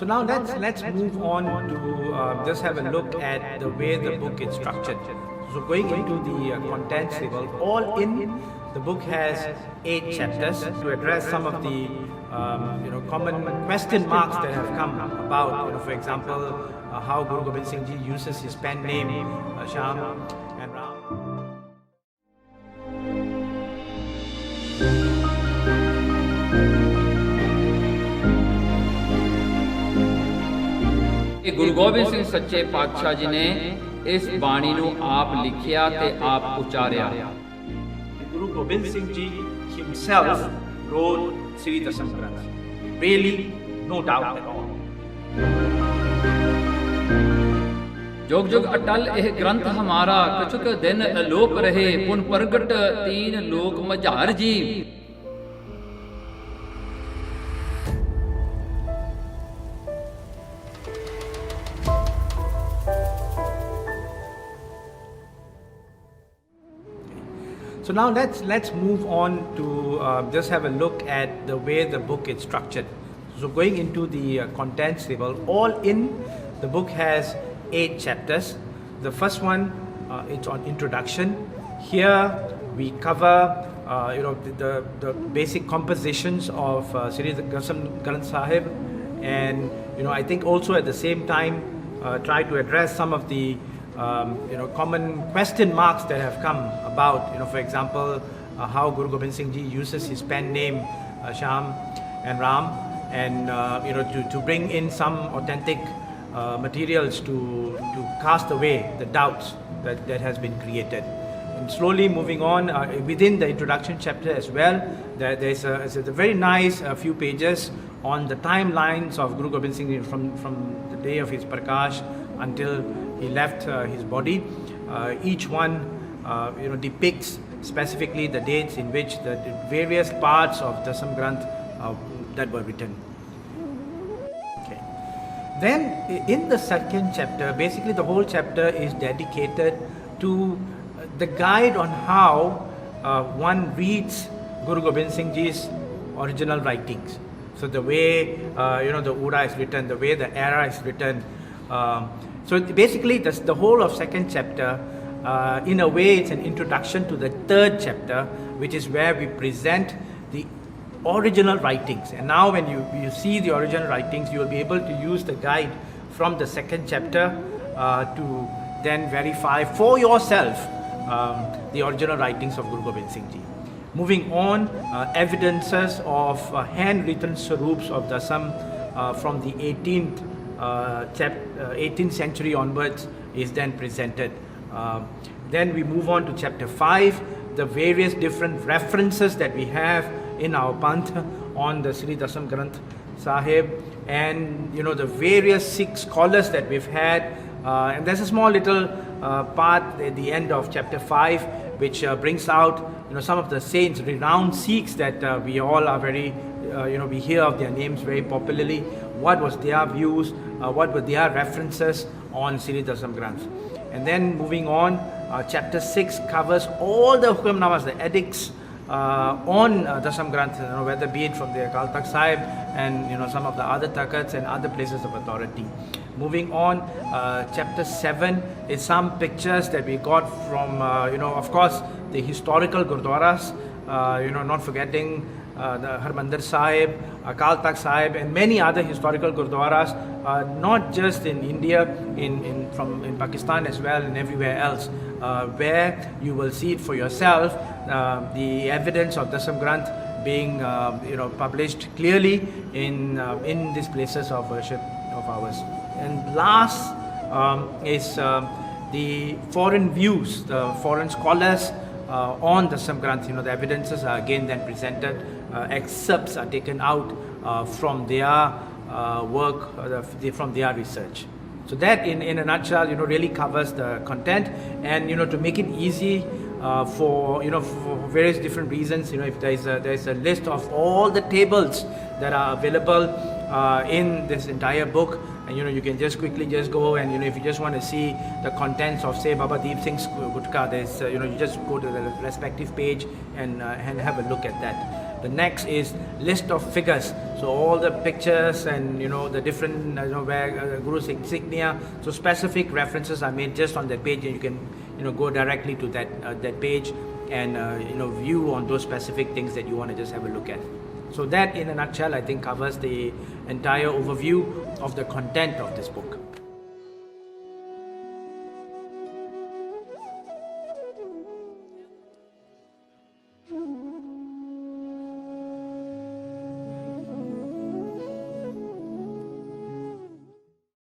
So now let's move on to just have a look at the way the book is structured. So going into the contents level, all in the book has 8 chapters to address some of the common question marks that have come about. For example, how Guru Gobind Singh Ji uses his pen name Sham and Ram. Guru Gobind Singh ਸੱਚੇ ਪਾਤਸ਼ਾਹ ਜੀ ਨੇ ਇਸ ਬਾਣੀ ਨੂੰ ਆਪ ਲਿਖਿਆ ਤੇ ਆਪ ਉਚਾਰਿਆ। Guru Gobind Singh Ji himself wrote Sri Dasam Granth. Really, no doubt at all. जुग जुग अटल यह ग्रंथ हमारा, कछुक दिन अलोप रहे, पुन प्रगट तीन लोक मझार जी। So now let's move on to just have a look at the way the book is structured. So going into the contents table, all in the book has 8 chapters. The first one it's on introduction. Here we cover the basic compositions of Sri Dasam Granth Sahib, and I think also at the same time try to address some of the common question marks that have come about. For example, how Guru Gobind Singh Ji uses his pen name Sham and Ram, and to bring in some authentic materials to cast away the doubts that has been created. And slowly moving on within the introduction chapter as well, there's a very nice few pages on the timelines of Guru Gobind Singh Ji from the day of his Prakash until he left his body. Each one depicts specifically the dates in which the various parts of Dasam Granth that were written. Okay. Then in the second chapter, basically the whole chapter is dedicated to the guide on how one reads Guru Gobind Singh Ji's original writings. So the way the Ura is written, the way the era is written. So basically the whole of second chapter, in a way it's an introduction to the third chapter, which is where we present the original writings. And now when you see the original writings, you will be able to use the guide from the second chapter to then verify for yourself the original writings of Guru Gobind Singh Ji. Moving on, evidences of handwritten Sarups of Dasam from the 18th century onwards is then presented. Then we move on to chapter 5, the various different references that we have in our Panth on the Sri Dasam Granth Sahib, and the various Sikh scholars that we've had. And there's a small little part at the end of chapter 5 which brings out some of the saints, renowned Sikhs that we all are very, we hear of their names very popularly. What was their views, what were their references on Sri Dasam Granth. And then moving on, chapter 6 covers all the Hukamnamas, the edicts on Dasam Granth, whether be it from the Akal Takht Sahib and some of the other Takhats and other places of authority. Moving on, chapter 7 is some pictures that we got from, of course, the historical Gurdwaras, not forgetting the Harmandir Sahib, Akal Takht Sahib, and many other historical Gurdwaras, not just in India, in Pakistan as well, and everywhere else, where you will see it for yourself, the evidence of Dasam Granth being published clearly in these places of worship of ours. And last is the foreign views, the foreign scholars on Dasam Granth. The evidences are again then presented, excerpts are taken out from their work, from their research. So that in a nutshell really covers the content, and to make it easy for various different reasons, if there's a list of all the tables that are available in this entire book, and you can just quickly go, and if you just want to see the contents of, say, Baba Deep Singh's Gutka, there's you just go to the respective page and have a look at that. The next is list of figures. So all the pictures and the different where Guru's insignia. So specific references are made just on that page, and you can go directly to that page and view on those specific things that you want to just have a look at. So that in a nutshell I think covers the entire overview of the content of this book.